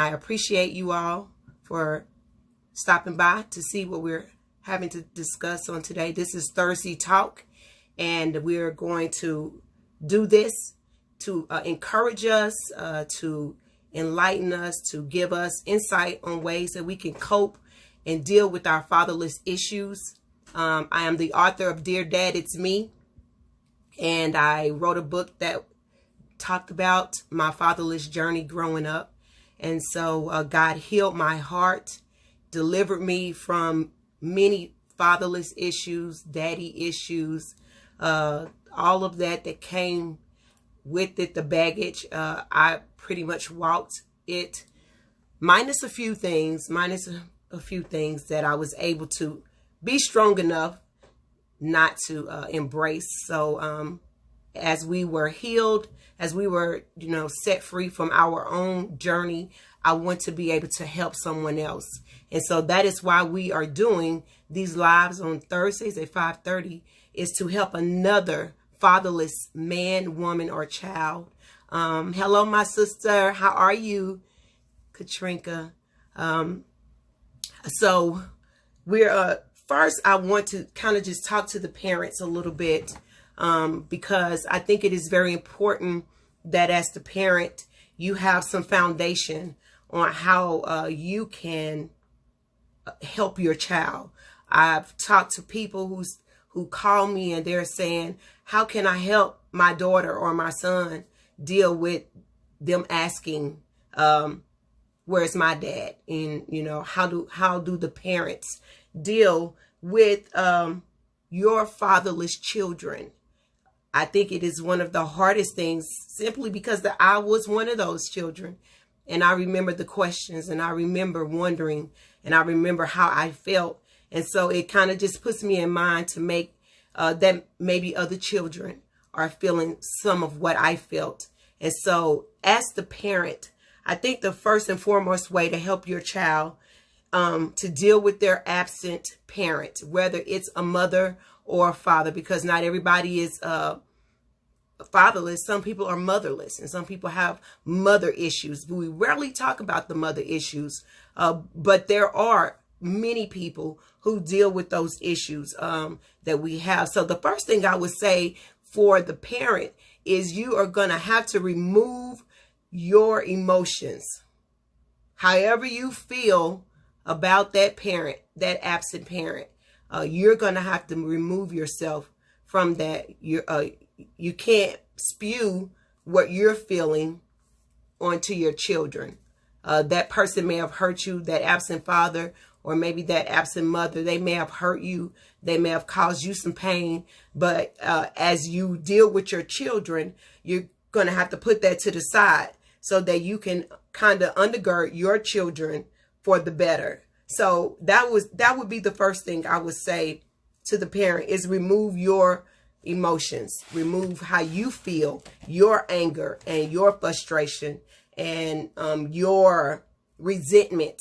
I appreciate you all for stopping by to see what we're having to discuss on today. This is Thursday Talk, and we're going to do this to encourage us, to enlighten us, to give us insight on ways that we can cope and deal with our fatherless issues. I am the author of Dear Dad, It's Me, and I wrote a book that talked about my fatherless journey growing up. And so God healed my heart, delivered me from many fatherless issues, daddy issues, all of that came with it, the baggage. I pretty much walked it, minus a few things that I was able to be strong enough not to embrace. So as we were healed, as we were, set free from our own journey, I want to be able to help someone else. And so that is why we are doing these lives on Thursdays at 5:30, is to help another fatherless man, woman, or child. Hello, my sister. How are you, Katrinka? So we're first, I want to kind of just talk to the parents a little bit, because I think it is very important that as the parent, you have some foundation on how you can help your child. I've talked to people who call me and they're saying, how can I help my daughter or my son deal with them asking, where's my dad? And, how do the parents deal with your fatherless children? I think it is one of the hardest things, simply because I was one of those children. And I remember the questions, and I remember wondering, and I remember how I felt. And so it kind of just puts me in mind to make that maybe other children are feeling some of what I felt. And so as the parent, I think the first and foremost way to help your child to deal with their absent parent, whether it's a mother or a father, because not everybody is fatherless. Some people are motherless, and some people have mother issues. We rarely talk about the mother issues, but there are many people who deal with those issues that we have. So the first thing I would say for the parent is you are going to have to remove your emotions. However you feel about that parent, that absent parent, you're going to have to remove yourself from that. You can't spew what you're feeling onto your children. That person may have hurt you, that absent father, or maybe that absent mother. They may have hurt you. They may have caused you some pain. But as you deal with your children, you're going to have to put that to the side so that you can kind of undergird your children for the better. So that would be the first thing I would say to the parent, is remove your emotions, remove how you feel, your anger and your frustration and your resentment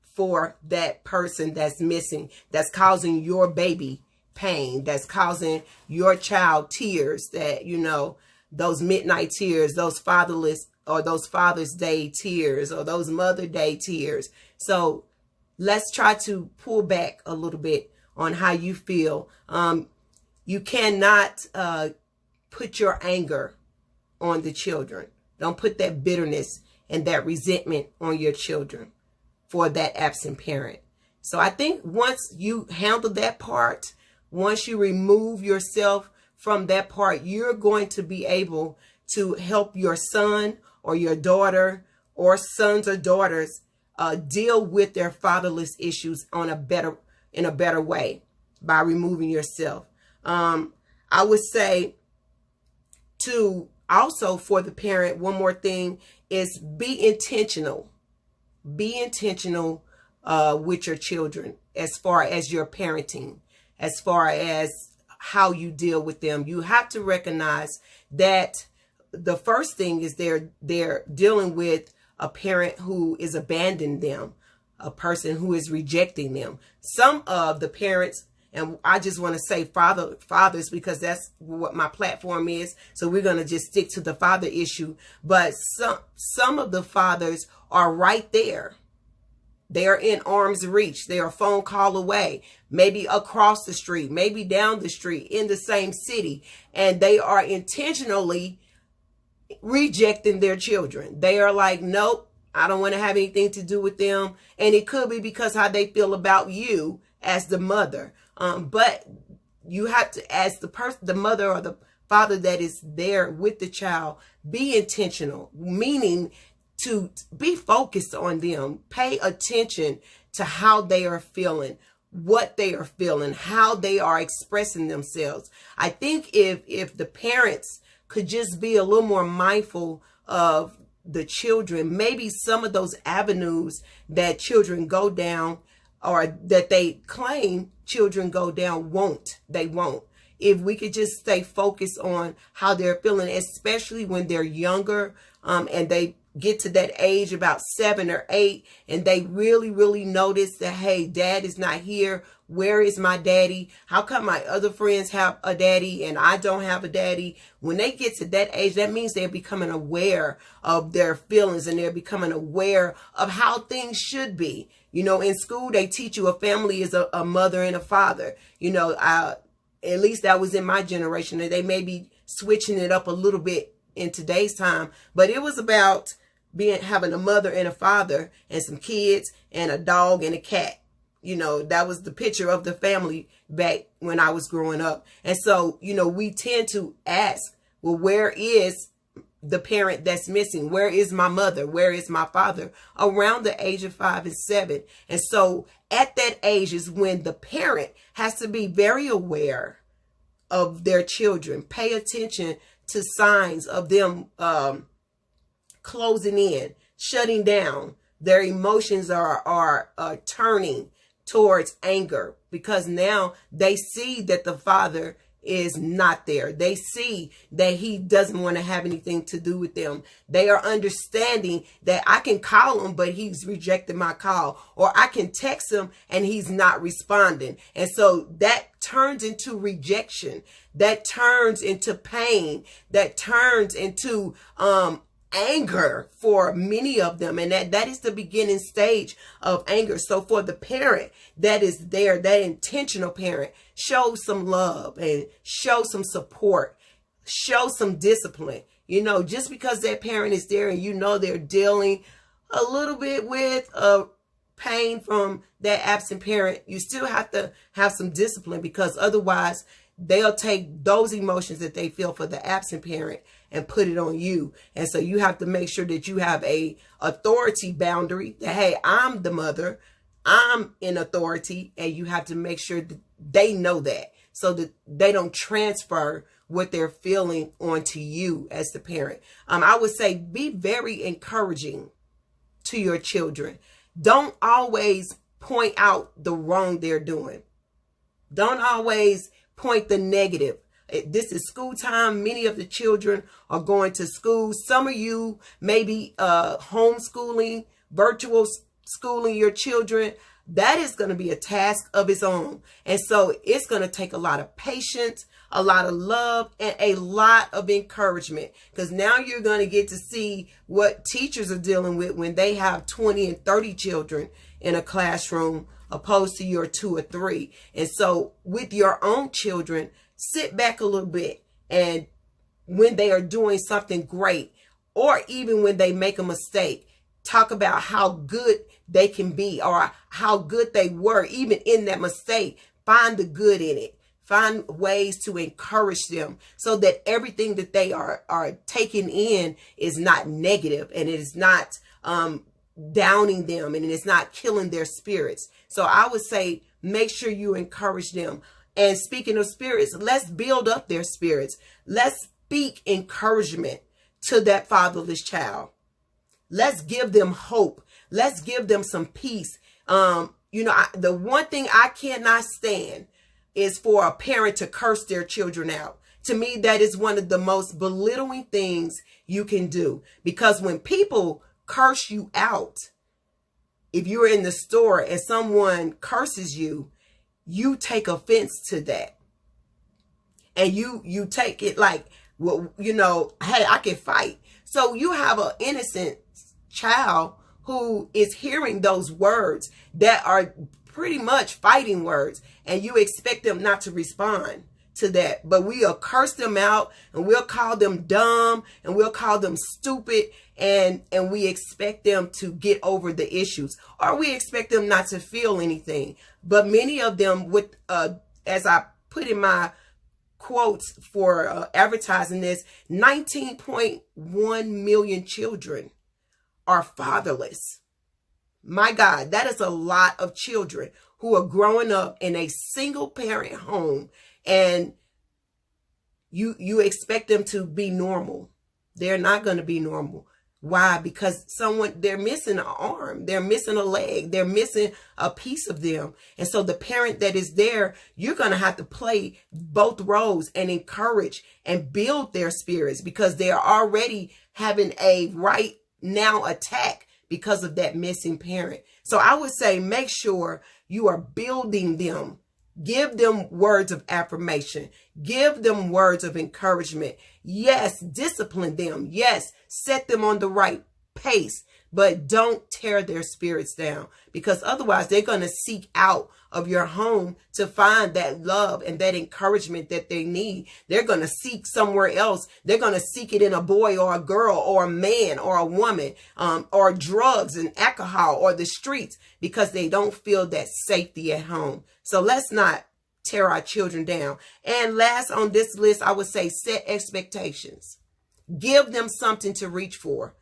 for that person that's missing, that's causing your baby pain, that's causing your child tears, that, those midnight tears, those fatherless or those Father's Day tears or those Mother Day tears. So let's try to pull back a little bit on how you feel. You cannot put your anger on the children. Don't put that bitterness and that resentment on your children for that absent parent. So I think once you handle that part, once you remove yourself from that part, you're going to be able to help your son or your daughter, or sons or daughters, deal with their fatherless issues in a better way by removing yourself. I would say to also, for the parent, one more thing is be intentional. Be intentional with your children as far as your parenting, as far as how you deal with them. You have to recognize that the first thing is they're dealing with a parent who is abandoning them, a person who is rejecting them. Some of the parents And I just want to say fathers, because that's what my platform is. So we're going to just stick to the father issue. But some of the fathers are right there. They are in arm's reach. They are a phone call away, maybe across the street, maybe down the street, in the same city. And they are intentionally rejecting their children. They are like, nope, I don't want to have anything to do with them. And it could be because how they feel about you as the mother. But you have to, as the mother or the father that is there with the child, be intentional, meaning to be focused on them. Pay attention to how they are feeling, what they are feeling, how they are expressing themselves. I think if the parents could just be a little more mindful of the children, maybe some of those avenues that children go down, or that they claim children go down, they won't. If we could just stay focused on how they're feeling, especially when they're younger, and they get to that age about 7 or 8, and they really notice that, hey, dad is not here. Where is my daddy? How come my other friends have a daddy and I don't have a daddy? When they get to that age, that means they're becoming aware of their feelings, and they're becoming aware of how things should be. You know, in school, they teach you a family is a mother and a father. You know, at least that was in my generation. And they may be switching it up a little bit in today's time, but it was about having a mother and a father and some kids and a dog and a cat. You know, that was the picture of the family back when I was growing up. And so, you know, we tend to ask, well, where is the parent that's missing? Where is my mother? Where is my father? Around the age of 5 and 7. And so at that age is when the parent has to be very aware of their children. Pay attention to signs of them closing in, shutting down. Their emotions are turning towards anger, because now they see that the father is not there. They see that he doesn't want to have anything to do with them. They are understanding that I can call him, but he's rejected my call, or I can text him and he's not responding. And so that turns into rejection. That turns into pain. That turns into anger for many of them. And that is the beginning stage of anger. So for the parent that is there, that intentional parent, show some love and show some support, show some discipline. You know, just because that parent is there and you know they're dealing a little bit with pain from that absent parent, you still have to have some discipline, because otherwise they'll take those emotions that they feel for the absent parent and put it on you. And so you have to make sure that you have a authority boundary, that, hey, I'm the mother, I'm in authority, and you have to make sure that they know that, so that they don't transfer what they're feeling onto you as the parent. I would say be very encouraging to your children. Don't always point out the wrong they're doing. Don't always point the negative. This is school time. Many of the children are going to school. Some of you may be homeschooling, virtual schooling your children. That is going to be a task of its own. And so it's going to take a lot of patience, a lot of love, and a lot of encouragement, because now you're going to get to see what teachers are dealing with when they have 20 and 30 children in a classroom, opposed to your 2 or 3. And so with your own children, sit back a little bit, and when they are doing something great, or even when they make a mistake, talk about how good they can be, or how good they were even in that mistake. Find the good in it. Find ways to encourage them, so that everything that they are taking in is not negative, and it is not downing them, and it's not killing their spirits. So I would say, make sure you encourage them. And speaking of spirits, let's build up their spirits. Let's speak encouragement to that fatherless child. Let's give them hope. Let's give them some peace. You know, the one thing I cannot stand is for a parent to curse their children out. To me, that is one of the most belittling things you can do. Because when people curse you out, if you're in the store and someone curses you, you take offense to that. And you take it like, well, you know, hey, I can fight. So you have an innocent child who is hearing those words that are pretty much fighting words, and you expect them not to respond to that. But we'll curse them out, and we'll call them dumb, and we'll call them stupid, and we expect them to get over the issues, or we expect them not to feel anything. But many of them, with as I put in my quotes for advertising this, 19.1 million children are fatherless. My God, that is a lot of children who are growing up in a single parent home, and you expect them to be normal. They're not going to be normal. Why? Because they're missing an arm, they're missing a leg, they're missing a piece of them. And so the parent that is there, you're going to have to play both roles and encourage and build their spirits, because they're already having a right now attack because of that missing parent. So I would say, make sure you are building them. Give them words of affirmation. Give them words of encouragement. Yes, discipline them. Yes, set them on the right pace, but don't tear their spirits down, because otherwise they're going to seek out of your home to find that love and that encouragement that they need. They're going to seek somewhere else. They're going to seek it in a boy or a girl or a man or a woman, or drugs and alcohol or the streets, because they don't feel that safety at home. So let's not tear our children down. And last on this list, I would say set expectations. Give them something to reach for.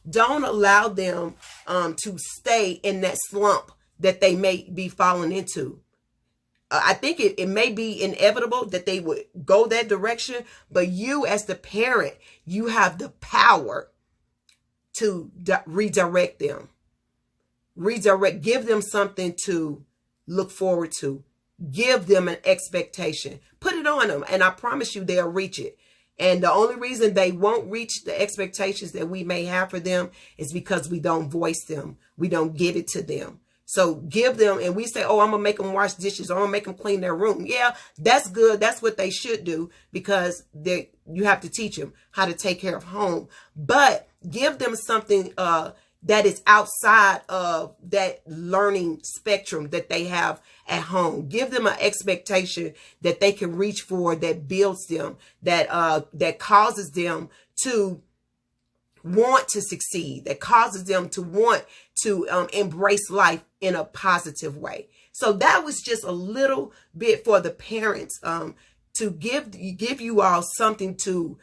Don't allow them to stay in that slump that they may be falling into. I think it may be inevitable that they would go that direction, but you as the parent, you have the power to redirect them. Give them something to look forward to. Give them an expectation. Put it on them, and I promise you they'll reach it. And the only reason they won't reach the expectations that we may have for them is because we don't voice them. We don't give it to them. So give them, and we say, oh, I'm going to make them wash dishes, or I'm going to make them clean their room. Yeah, that's good. That's what they should do, because you have to teach them how to take care of home. But give them something that is outside of that learning spectrum that they have at home. Give them an expectation that they can reach for, that builds them, that causes them to want to succeed, that causes them to want to embrace life in a positive way. So that was just a little bit for the parents to give you all something to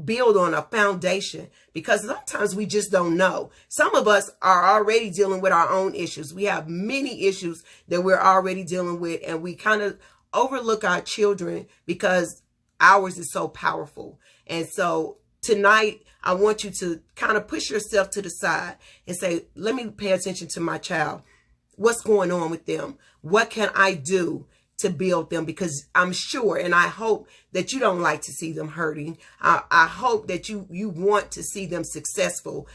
build on, a foundation, because sometimes we just don't know. Some of us are already dealing with our own issues. We have many issues that we're already dealing with, and we kind of overlook our children because ours is so powerful. And so tonight, I want you to kind of push yourself to the side and say, let me pay attention to my child. What's going on with them? What can I do to build them? Because I'm sure, and I hope that you don't like to see them hurting. I hope that you want to see them successful,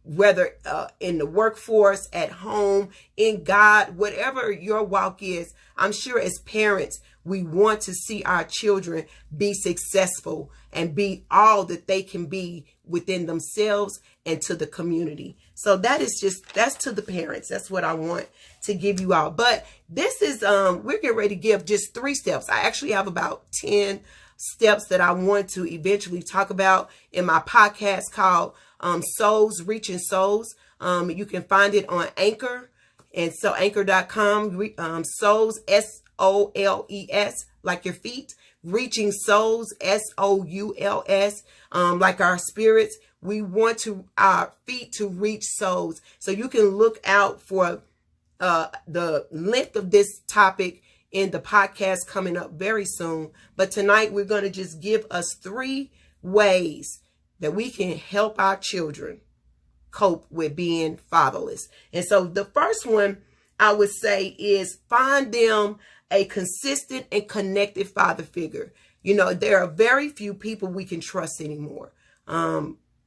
whether in the workforce, at home, in God, whatever your walk is. I'm sure as parents, we want to see our children be successful and be all that they can be within themselves and to the community. So that's to the parents. That's what I want to give you all. But this is, we're getting ready to give just 3 steps. I actually have about 10 steps that I want to eventually talk about in my podcast called Souls, Reaching Souls. You can find it on Anchor. And so anchor.com, souls, SOLES, like your feet, reaching souls, SOULS, like our spirits. We want our feet to reach souls. So you can look out for the length of this topic in the podcast coming up very soon. But tonight we're going to just give us 3 ways that we can help our children cope with being fatherless. And so the first one I would say is find them a consistent and connected father figure. You know, there are very few people we can trust anymore.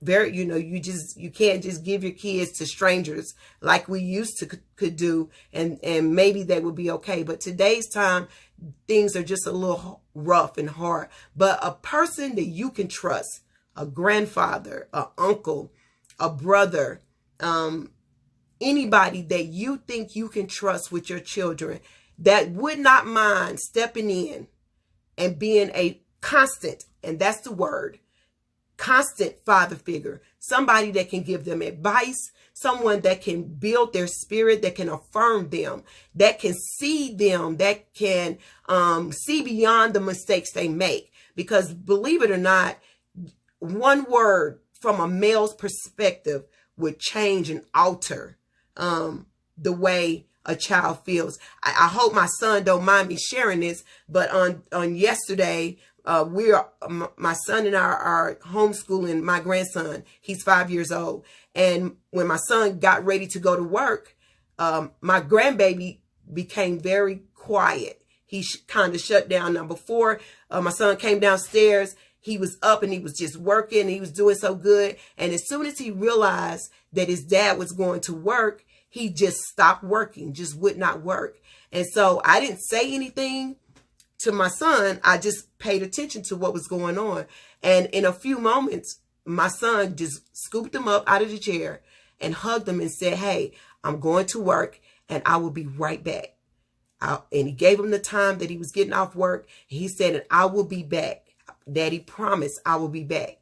very, you can't just give your kids to strangers like we used to could do, and maybe they would be okay. But today's time, things are just a little rough and hard. But a person that you can trust, a grandfather, an uncle, a brother, anybody that you think you can trust with your children, that would not mind stepping in and being a constant, and that's the word, constant father figure, somebody that can give them advice, someone that can build their spirit, that can affirm them, that can see them, that can see beyond the mistakes they make. Because believe it or not, one word from a male's perspective would change and alter the way a child feels. I hope my son don't mind me sharing this, but on yesterday, my son and I are homeschooling my grandson. He's 5 years old. And when my son got ready to go to work, my grandbaby became very quiet. He kind of shut down. Now, before my son came downstairs, he was up and he was just working. He was doing so good. And as soon as he realized that his dad was going to work, he just stopped working, just would not work. And so I didn't say anything to my son. I just paid attention to what was going on. And in a few moments, my son just scooped him up out of the chair and hugged him and said, "Hey, I'm going to work and I will be right back." And he gave him the time that he was getting off work. He said, "And I will be back. Daddy promised I will be back."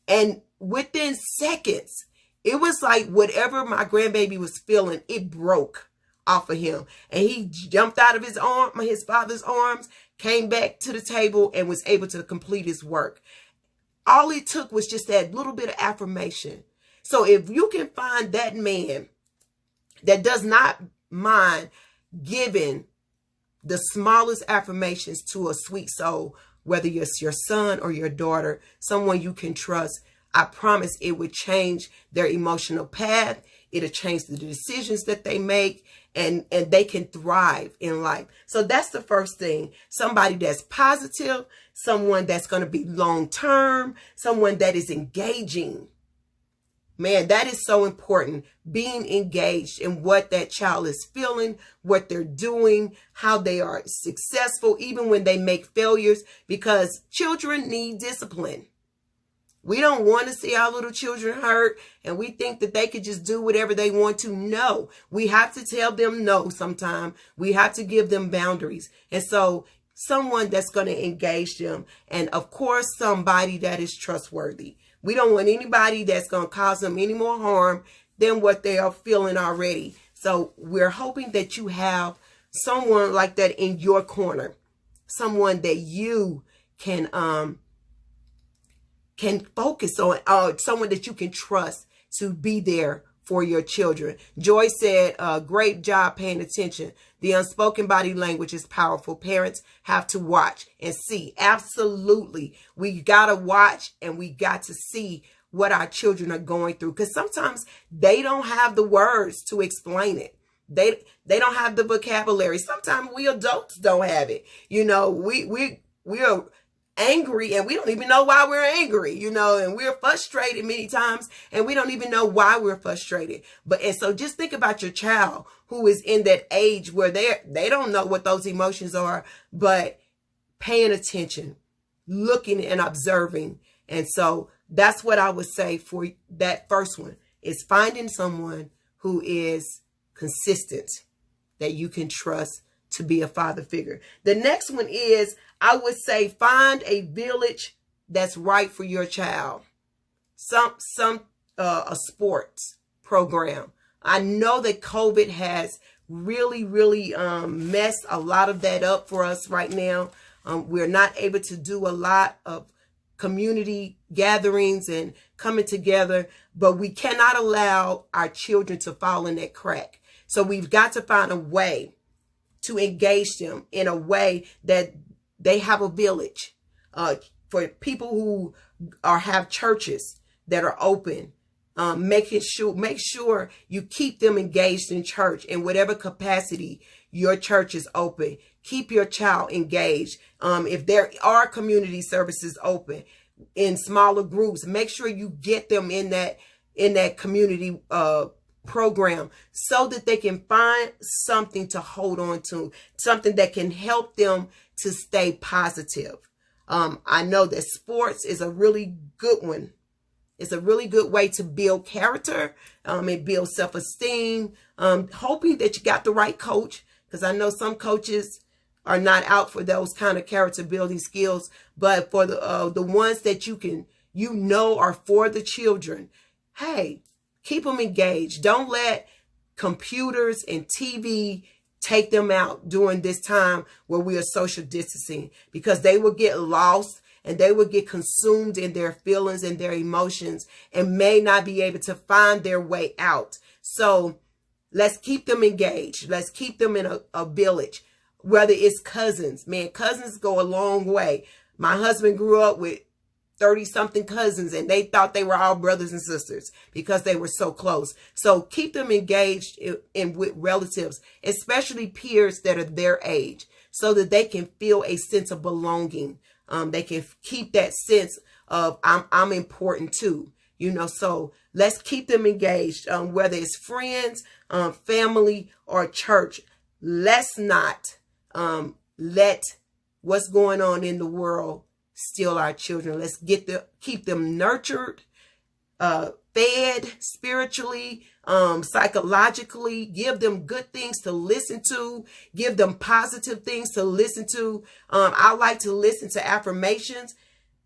And within seconds, it was like whatever my grandbaby was feeling, it broke off of him. And he jumped out of his father's arms, came back to the table, and was able to complete his work. All it took was just that little bit of affirmation. So if you can find that man that does not mind giving the smallest affirmations to a sweet soul, whether it's your son or your daughter, someone you can trust, I promise it would change their emotional path. It'll change the decisions that they make, and they can thrive in life. So that's the first thing. Somebody that's positive, someone that's going to be long-term, someone that is engaging. Man, that is so important. Being engaged in what that child is feeling, what they're doing, how they are successful, even when they make failures, because children need discipline. We don't want to see our little children hurt, and we think that they could just do whatever they want to. No, we have to tell them no sometime. We have to give them boundaries. And so someone that's going to engage them, and of course, somebody that is trustworthy. We don't want anybody that's going to cause them any more harm than what they are feeling already. So we're hoping that you have someone like that in your corner, someone that you can focus on, someone that you can trust to be there for your children. Joy said, great job paying attention. The unspoken body language is powerful. Parents have to watch and see. Absolutely. We got to watch and we got to see what our children are going through, because sometimes they don't have the words to explain it. They don't have the vocabulary. Sometimes we adults don't have it. We are angry and we don't even know why we're angry, and we're frustrated many times and we don't even know why we're frustrated. And so just think about your child who is in that age where they don't know what those emotions are, but paying attention, looking and observing. And so that's what I would say for that first one, is finding someone who is consistent, that you can trust to be a father figure. The next one is, I would say, find a village that's right for your child. A sports program. I know that COVID has really messed a lot of that up for us right now. We're not able to do a lot of community gatherings and coming together, but we cannot allow our children to fall in that crack. So we've got to find a way to engage them in a way that they have a village, for people who have churches that are open. Make sure you keep them engaged in church in whatever capacity your church is open. Keep your child engaged. If there are community services open, in smaller groups. Make sure you get them in that community program so that they can find something to hold on to, something that can help them to stay positive. I know that sports is a really good one. It's a really good way to build character and build self-esteem. Hoping that you got the right coach, because I know some coaches are not out for those kind of character building skills. But for the ones that you know are for the children, hey, keep them engaged. Don't let computers and TV take them out during this time where we are social distancing, because they will get lost and they will get consumed in their feelings and their emotions and may not be able to find their way out. So let's keep them engaged. Let's keep them in a village, whether it's cousins. Man, cousins go a long way. My husband grew up with 30-something cousins, and they thought they were all brothers and sisters because they were so close. So keep them engaged in with relatives, especially peers that are their age, so that they can feel a sense of belonging. They can keep that sense of I'm important too, so let's keep them engaged, whether it's friends, family, or church. Let's not let what's going on in the world steal our children. Let's keep them nurtured, fed spiritually, psychologically, give them good things to listen to, give them positive things to listen to. I like to listen to affirmations.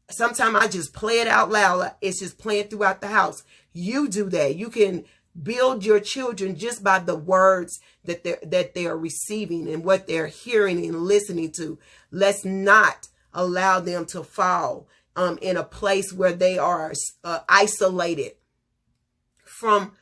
Sometimes I just play it out loud. It's just playing throughout the house. You do that. You can build your children just by the words that they are receiving and what they're hearing and listening to. Let's not allow them to fall in a place where they are isolated from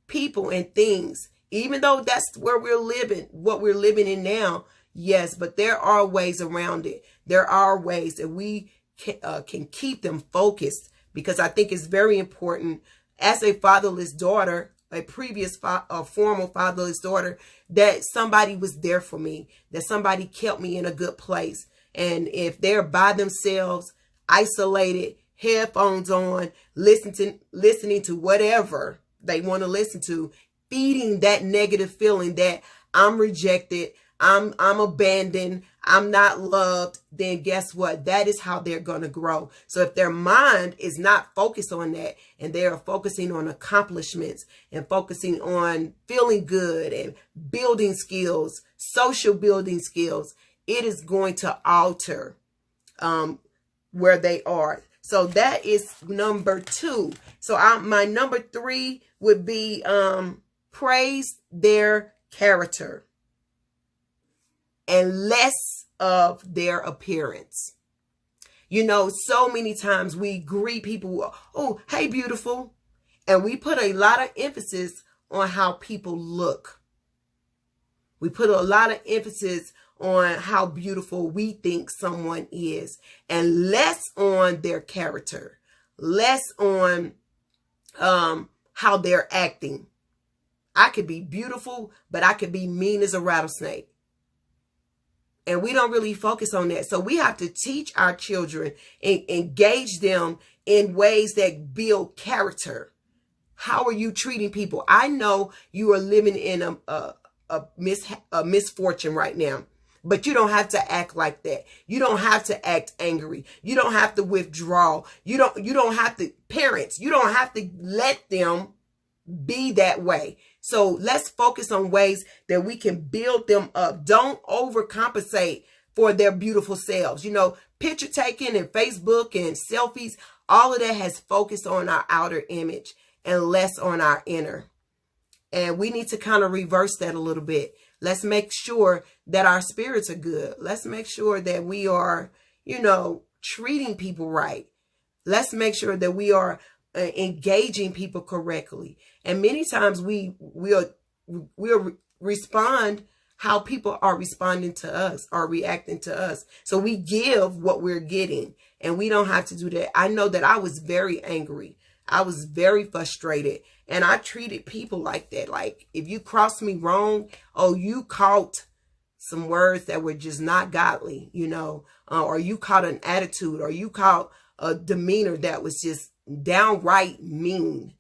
people and things, even though that's where we're living, what we're living in now. Yes, but there are ways around it. There are ways that we can keep them focused, because I think it's very important as a fatherless daughter, a previous formal fatherless daughter, that somebody was there for me, that somebody kept me in a good place. And if they're by themselves, isolated, headphones on, listening to whatever they want to listen to, feeding that negative feeling that I'm rejected, I'm abandoned, I'm not loved, then guess what? That is how they're going to grow. So if their mind is not focused on that, and they are focusing on accomplishments and focusing on feeling good and building skills, social building skills, it is going to alter where they are. So that is number 2. So my number 3 would be praise their character and less of their appearance. So many times we greet people, oh, hey, beautiful. And we put a lot of emphasis on how people look. We put a lot of emphasis on how beautiful we think someone is, and less on their character, less on how they're acting. I could be beautiful, but I could be mean as a rattlesnake. And we don't really focus on that. So we have to teach our children and engage them in ways that build character. How are you treating people? I know you are living in a misfortune right now, but you don't have to act like that. You don't have to act angry. You don't have to withdraw. You don't have to, parents, you don't have to let them be that way. So let's focus on ways that we can build them up. Don't overcompensate for their beautiful selves. Picture taking and Facebook and selfies, all of that has focused on our outer image and less on our inner. And we need to kind of reverse that a little bit. Let's make sure that our spirits are good. Let's make sure that we are, treating people right. Let's make sure that we are engaging people correctly. And many times we'll respond how people are responding to us, are reacting to us. So we give what we're getting, and we don't have to do that. I know that I was very angry. I was very frustrated, and I treated people like that. Like, if you crossed me wrong, oh, you caught some words that were just not godly, or you caught an attitude, or you caught a demeanor that was just downright mean.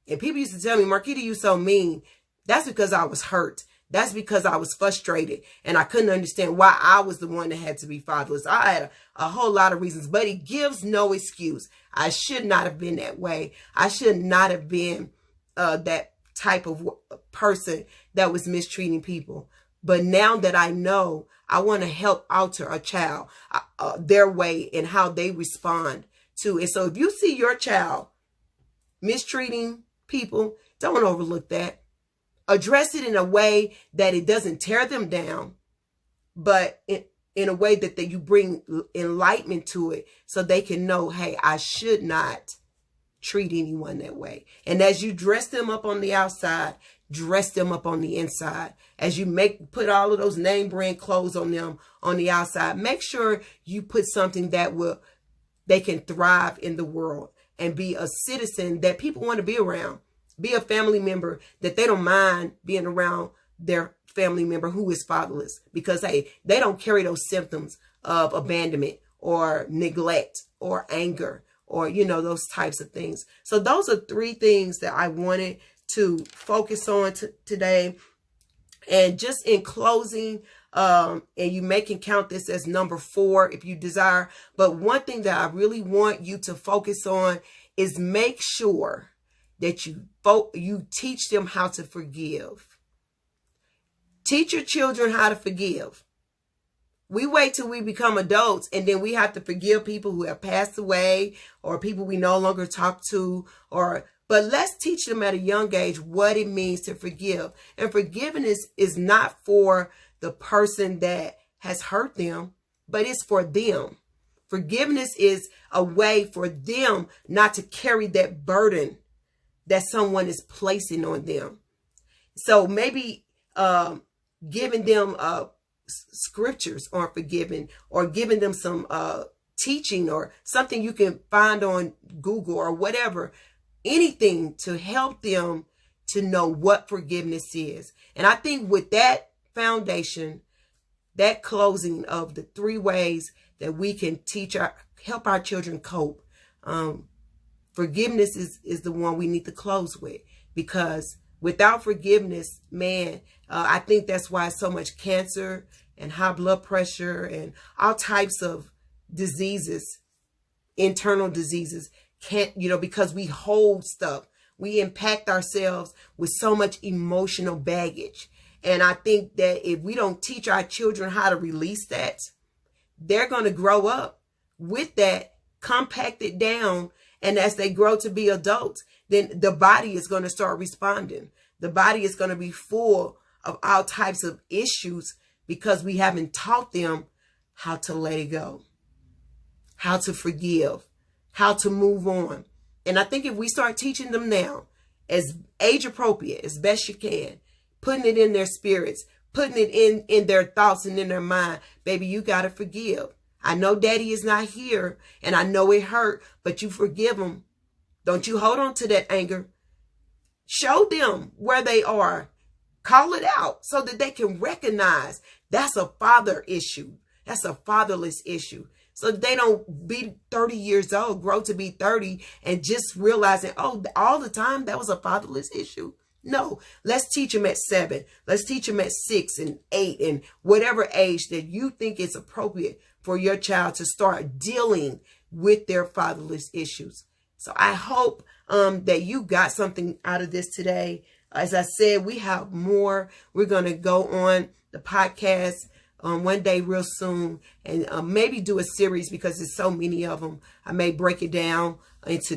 And people used to tell me, Markeidaj, you so mean. That's because I was hurt. That's because I was frustrated and I couldn't understand why I was the one that had to be fatherless. I had a whole lot of reasons, but it gives no excuse. I should not have been that way. I should not have been that type of person that was mistreating people. But now that I know, I want to help alter a child, their way and how they respond to it. So if you see your child mistreating people, don't overlook that. Address it in a way that it doesn't tear them down, but in a way that you bring enlightenment to it so they can know, hey, I should not treat anyone that way. And as you dress them up on the outside, dress them up on the inside. As you put all of those name brand clothes on them on the outside, make sure you put something that they can thrive in the world and be a citizen that people want to be around. Be a family member that they don't mind being around their family member who is fatherless, because, hey, they don't carry those symptoms of abandonment or neglect or anger or, those types of things. So those are 3 things that I wanted to focus on today. And just in closing, and you can count this as number 4 if you desire. But one thing that I really want you to focus on is make sure that you teach them how to forgive. Teach your children how to forgive. We wait till we become adults and then we have to forgive people who have passed away or people we no longer talk to, but let's teach them at a young age what it means to forgive. And forgiveness is not for the person that has hurt them, but it's for them. Forgiveness is a way for them not to carry that burden that someone is placing on them. So maybe giving them scriptures on forgiving, or giving them some teaching or something you can find on Google or whatever, anything to help them to know what forgiveness is. And I think with that foundation, that closing of the 3 ways that we can help our children cope, forgiveness is the one we need to close with, because without forgiveness, man, I think that's why so much cancer and high blood pressure and all types of diseases, internal diseases, because we hold stuff. We impact ourselves with so much emotional baggage. And I think that if we don't teach our children how to release that, they're going to grow up with that compacted down. And as they grow to be adults, then the body is going to start responding. The body is going to be full of all types of issues because we haven't taught them how to let it go, how to forgive, how to move on. And I think if we start teaching them now, as age appropriate, as best you can, putting it in their spirits, putting it in their thoughts and in their mind, baby, you got to forgive. I know daddy is not here and I know it hurt, but you forgive them. Don't you hold on to that anger. Show them where they are. Call it out so that they can recognize that's a father issue. That's a fatherless issue. So they don't be 30 years old, grow to be 30 and just realizing, oh, all the time that was a fatherless issue. No, let's teach them at 7. Let's teach them at 6 and 8 and whatever age that you think is appropriate for your child to start dealing with their fatherless issues. So I hope that you got something out of this today. As I said, we have more. We're going to go on the podcast one day real soon and maybe do a series because there's so many of them. I may break it down into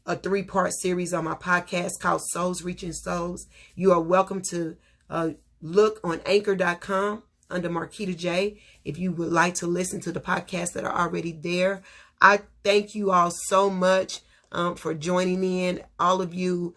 a 3-part series on my podcast called Souls Reaching Souls. You are welcome to look on anchor.com under Markeidaj if you would like to listen to the podcasts that are already there. I thank you all so much for joining in. All of you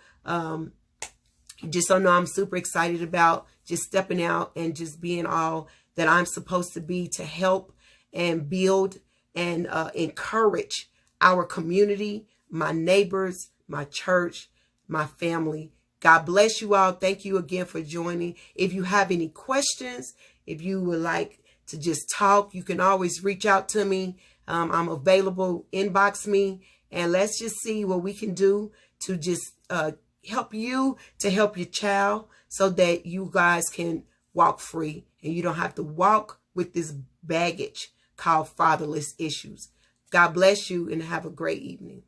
just don't know, I'm super excited about just stepping out and just being all that I'm supposed to be to help and build and encourage our community, my neighbors, my church, my family. God bless you all. Thank you again for joining. If you have any questions, if you would like to just talk, you can always reach out to me. I'm available. Inbox me, and let's just see what we can do to just help you to help your child so that you guys can walk free and you don't have to walk with this baggage called fatherless issues. God bless you and have a great evening.